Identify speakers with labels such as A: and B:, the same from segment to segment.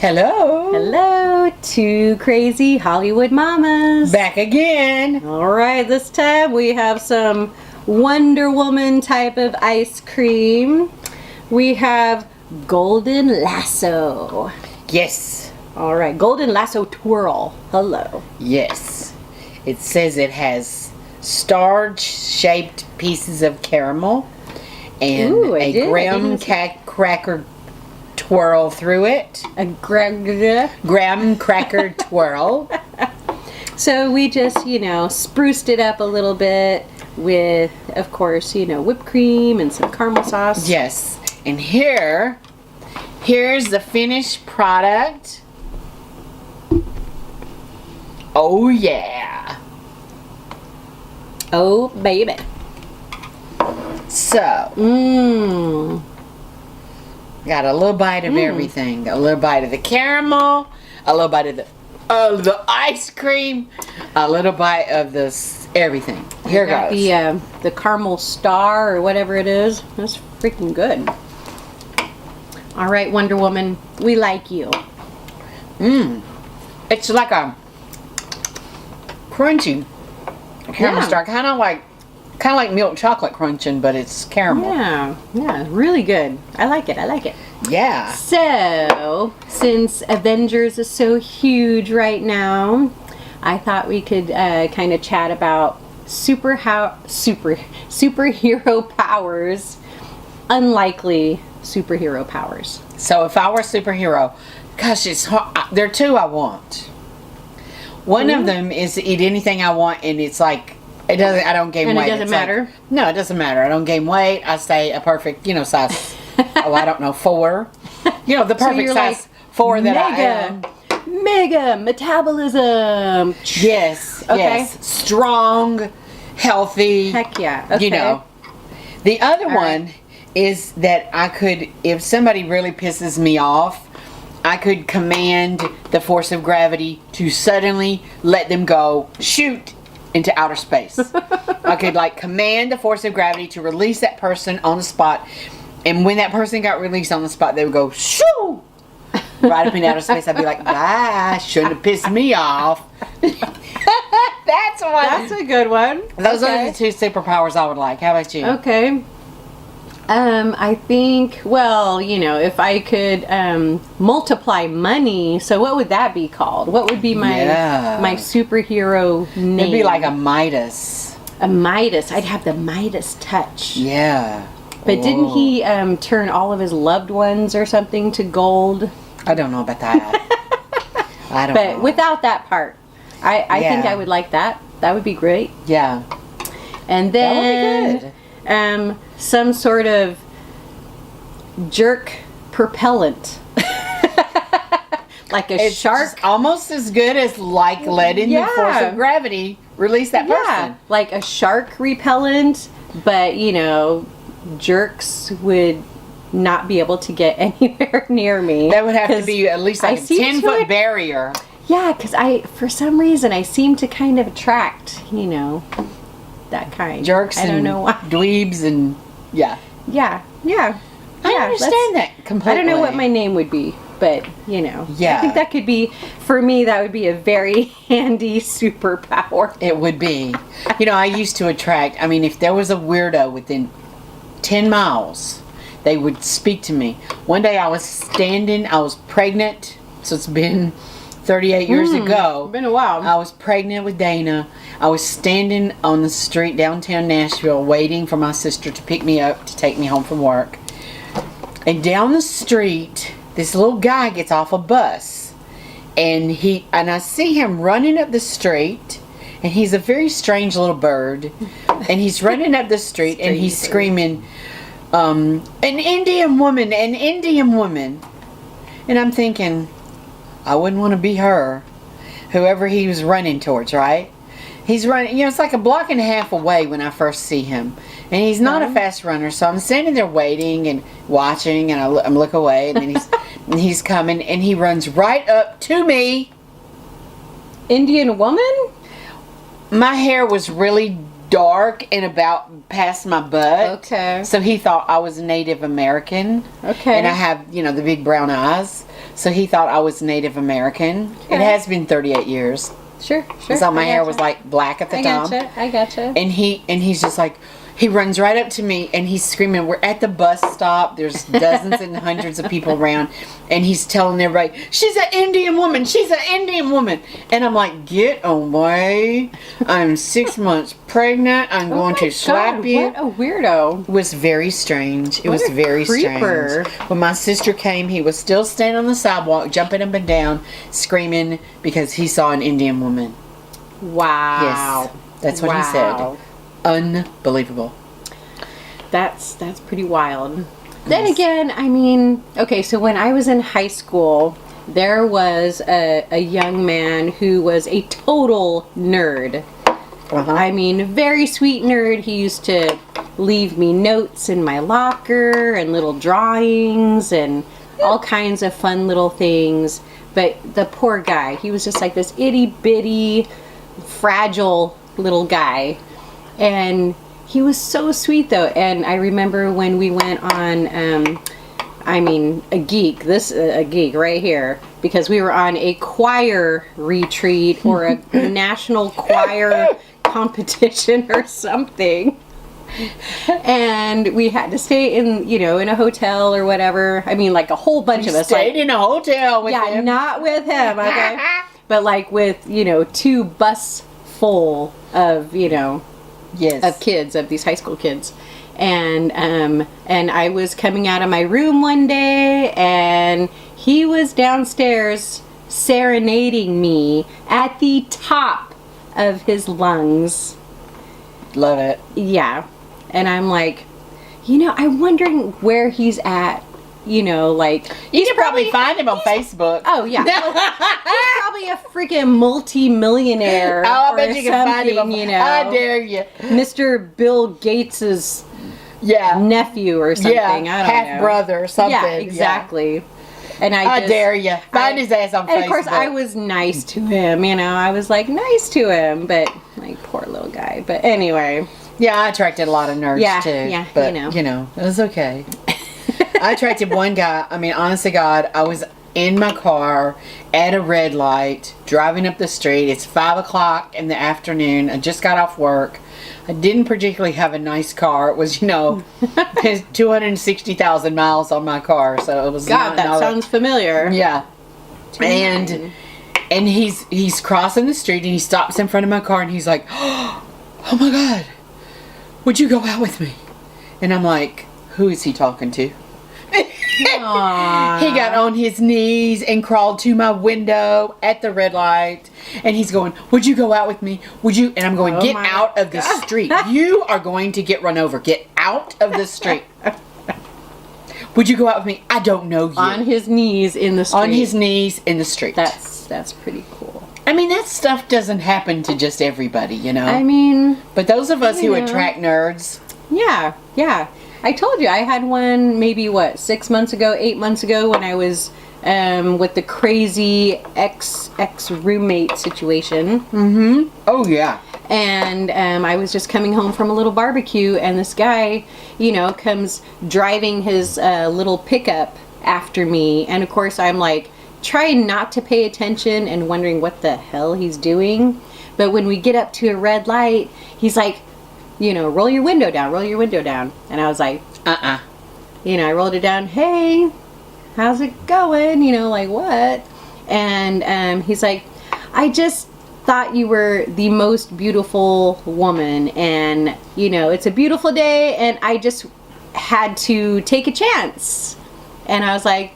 A: Hello.
B: Hello, two crazy Hollywood mamas.
A: Back again.
B: All right, this time we have some Wonder Woman type of ice cream. We have Golden Lasso.
A: Yes.
B: All right, Golden Lasso Twirl. Hello.
A: Yes. It says it has star-shaped pieces of caramel and a graham cracker twirl through it.
B: A
A: graham cracker twirl.
B: So we just, spruced it up a little bit with, of course, whipped cream and some caramel sauce.
A: Yes. And here's the finished product. Oh yeah.
B: Oh baby.
A: So, got a little bite of everything. A little bite of the caramel, a little bite of the ice cream, a little bite of this everything. Here goes.
B: The caramel star or whatever it is. That's freaking good. All right, Wonder Woman, we like you.
A: It's like a crunchy caramel star, kind of like milk chocolate crunching, but it's caramel.
B: Yeah, really good. I like it.
A: Yeah.
B: So, since Avengers is so huge right now, I thought we could kind of chat about superhero powers, unlikely superhero powers.
A: So if I were a superhero, gosh, it's hard. There are two I want. One of them is to eat anything I want, and it's like I don't gain weight.
B: And it doesn't matter?
A: No, it doesn't matter. I don't gain weight. I stay a perfect, size. I don't know, 4. The perfect
B: so
A: size 4 that I am.
B: Mega metabolism.
A: Yes.
B: Okay.
A: Yes. Strong, healthy.
B: Heck yeah. Okay.
A: The other one is that I could, if somebody really pisses me off, I could command the force of gravity to suddenly let them go, shoot into outer space. I could command the force of gravity to release that person on the spot, and when that person got released on the spot, they would go shoo right up in outer space. I'd be like, bye, shouldn't have pissed me off. That's one.
B: That's a good one.
A: Those are the two superpowers I would like. How about you?
B: Okay. I think, if I could multiply money, so what would that be called? What would be my superhero name?
A: It'd be like a Midas.
B: A Midas. I'd have the Midas touch.
A: Yeah.
B: But didn't he turn all of his loved ones or something to gold?
A: I don't know about that. I don't know.
B: But without that part, I think I would like that. That would be great.
A: Yeah.
B: And then
A: that would be good.
B: Some sort of jerk propellant. Like a shark.
A: Almost as good as letting the force of gravity release that person.
B: Yeah, like a shark repellent, but jerks would not be able to get anywhere near me.
A: That would have to be at least like a 10-foot barrier.
B: Yeah, because for some reason, I seem to kind of attract, that kind.
A: Jerks
B: I don't know why.
A: Dweebs and, yeah.
B: Yeah.
A: I understand that completely.
B: I don't know what my name would be, but,
A: Yeah.
B: I think that could be, for me, that would be a very handy superpower.
A: It would be. I used to attract, if there was a weirdo within 10 miles, they would speak to me. One day I was pregnant, so it's been 38 years ago.
B: Been a while.
A: I was pregnant with Dana. I was standing on the street downtown Nashville waiting for my sister to pick me up to take me home from work. And down the street, this little guy gets off a bus. And I see him running up the street. And he's a very strange little bird. And he's running up the street and he's screaming, an Indian woman, an Indian woman. And I'm thinking, I wouldn't want to be her. Whoever he was running towards, right? He's running, it's like a block and a half away when I first see him. And he's not a fast runner, so I'm standing there waiting and watching, and I look away, and then he's coming, and he runs right up to me.
B: Indian woman?
A: My hair was really dark and about past my butt.
B: Okay.
A: So he thought I was Native American.
B: Okay.
A: And I have, the big brown eyes. So he thought I was Native American.
B: Okay.
A: It has been 38 years.
B: Sure.
A: So my hair was like black at the time.
B: I gotcha.
A: And he's just like, he runs right up to me and he's screaming. We're at the bus stop. There's dozens and hundreds of people around. And he's telling everybody, she's an Indian woman. She's an Indian woman. And I'm like, get away. I'm 6 months pregnant. I'm going to slap you.
B: What a weirdo.
A: It was very strange. It
B: What
A: was
B: a
A: very
B: creeper.
A: strange. When my sister came, he was still standing on the sidewalk, jumping up and down, screaming because he saw an Indian woman.
B: Wow.
A: Yes. That's what he said. Unbelievable.
B: That's pretty wild. Then again, I mean, okay, so when I was in high school, there was a young man who was a total nerd. I mean, very sweet nerd. He used to leave me notes in my locker and little drawings and all kinds of fun little things. But the poor guy, he was just like this itty bitty, fragile little guy. And he was so sweet though. And I remember when we went on, a geek right here, because we were on a choir retreat or a national choir competition or something. And we had to stay in a hotel or whatever. I mean, like a whole bunch of us
A: stayed in a hotel with him.
B: Yeah, not with him, okay? But like with, 2 bus full of,
A: yes,
B: of kids, of these high school kids. And I was coming out of my room one day and he was downstairs serenading me at the top of his lungs.
A: Love it.
B: Yeah. And I'm like, I'm wondering where he's at. You
A: can probably find him on Facebook.
B: Oh yeah, he's probably a freaking multi-millionaire.
A: I bet you can find him. I dare you,
B: Mr. Bill Gates's nephew or something.
A: Yeah,
B: I don't know,
A: half brother or something.
B: Yeah, exactly. Yeah. And
A: I dare you, find his ass on Facebook.
B: And of course, I was nice to him. I was like nice to him, but like poor little guy. But anyway,
A: yeah, I attracted a lot of nerds too.
B: Yeah,
A: but it was okay. I attracted one guy. I mean, honest to God, I was in my car at a red light, driving up the street. It's 5 o'clock in the afternoon. I just got off work. I didn't particularly have a nice car. It was, 260,000 miles on my car. So it was
B: God, that sounds familiar.
A: Yeah. And he's crossing the street and he stops in front of my car and he's like, oh my God, would you go out with me? And I'm like, who is he talking to? He got on his knees and crawled to my window at the red light and he's going, would you go out with me? Would you? And I'm going, get out of the street. You are going to get run over. Get out of the street. Would you go out with me? I don't know you.
B: On his knees in the street.
A: On his knees in the street.
B: That's pretty cool.
A: I mean, that stuff doesn't happen to just everybody,
B: I mean,
A: but those of us who attract nerds.
B: Yeah. I told you I had one maybe 8 months ago when I was with the crazy ex roommate situation.
A: Mm-hmm. Oh yeah.
B: And I was just coming home from a little barbecue and this guy, comes driving his little pickup after me, and of course I'm like trying not to pay attention and wondering what the hell he's doing. But when we get up to a red light, he's like, roll your window down. And I was like, I rolled it down. Hey, how's it going? Like what? And he's like, I just thought you were the most beautiful woman. And, it's a beautiful day. And I just had to take a chance. And I was like,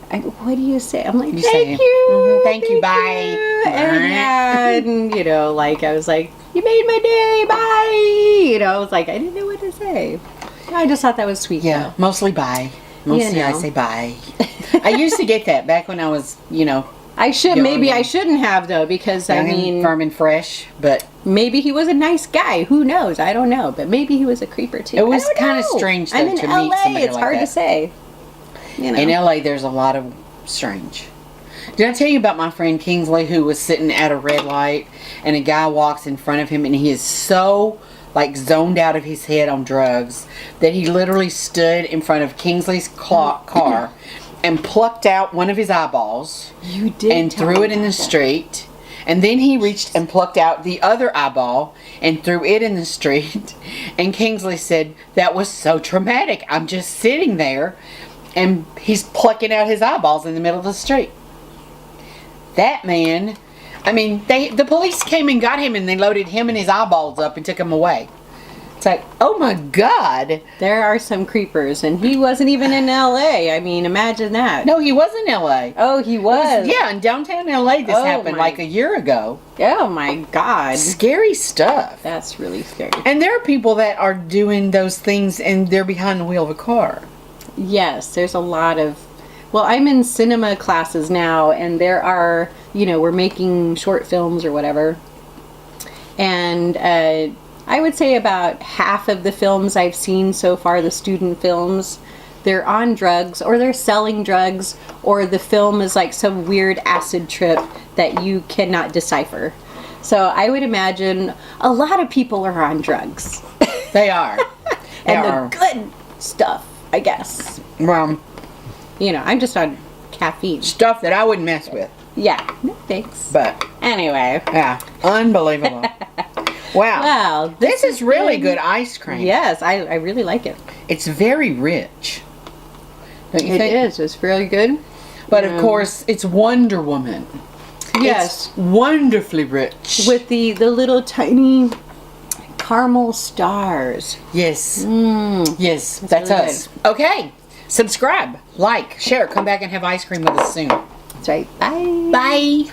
B: what do you say? I'm like, thank you.
A: Mm-hmm, thank you, bye.
B: And I was like, you made my day, bye. I was like, I didn't know what to say. I just thought that was sweet.
A: Yeah, mostly bye. Mostly I say bye. I used to get that back when I was,
B: I shouldn't have though, because
A: firm and fresh, but
B: maybe he was a nice guy. Who knows? I don't know, but maybe he was a creeper too.
A: It was kind of strange though,
B: I'm in
A: to
B: LA.
A: meet somebody
B: It's
A: like
B: hard
A: that.
B: to say.
A: In LA, there's a lot of strange. Did I tell you about my friend Kingsley who was sitting at a red light and a guy walks in front of him and he is so like zoned out of his head on drugs, that he literally stood in front of Kingsley's car and plucked out one of his eyeballs.
B: You did.
A: And threw it in the street. And then he reached and plucked out the other eyeball and threw it in the street. And Kingsley said, that was so traumatic. I'm just sitting there and he's plucking out his eyeballs in the middle of the street. That man, I mean, the police came and got him and they loaded him and his eyeballs up and took him away. It's like, oh my God.
B: There are some creepers, and he wasn't even in L.A. I mean, imagine that.
A: No, he was in L.A.
B: Oh, he was?
A: Yeah, in downtown L.A. this happened like a year ago.
B: Oh my God.
A: Scary stuff.
B: That's really scary.
A: And there are people that are doing those things and they're behind the wheel of a car.
B: Yes, there's a lot of... Well, I'm in cinema classes now, and there are, we're making short films or whatever. And I would say about half of the films I've seen so far, the student films, they're on drugs, or they're selling drugs, or the film is like some weird acid trip that you cannot decipher. So I would imagine a lot of people are on drugs.
A: They are.
B: The good stuff, I guess.
A: Well,
B: I'm just on caffeine.
A: stuff that I wouldn't mess with.
B: Yeah. No thanks.
A: But,
B: Anyway.
A: yeah, unbelievable. Wow.
B: Wow.
A: This is really good ice cream.
B: Yes, I really like it.
A: It's very rich. Don't you
B: It
A: think?
B: is. It's really good.
A: But of course, it's Wonder Woman.
B: Yes.
A: It's wonderfully rich.
B: With the little tiny caramel stars.
A: Yes. Yes, that's
B: really
A: us. Okay. Subscribe, like, share, come back and have ice cream with us soon.
B: That's right. Bye.
A: Bye.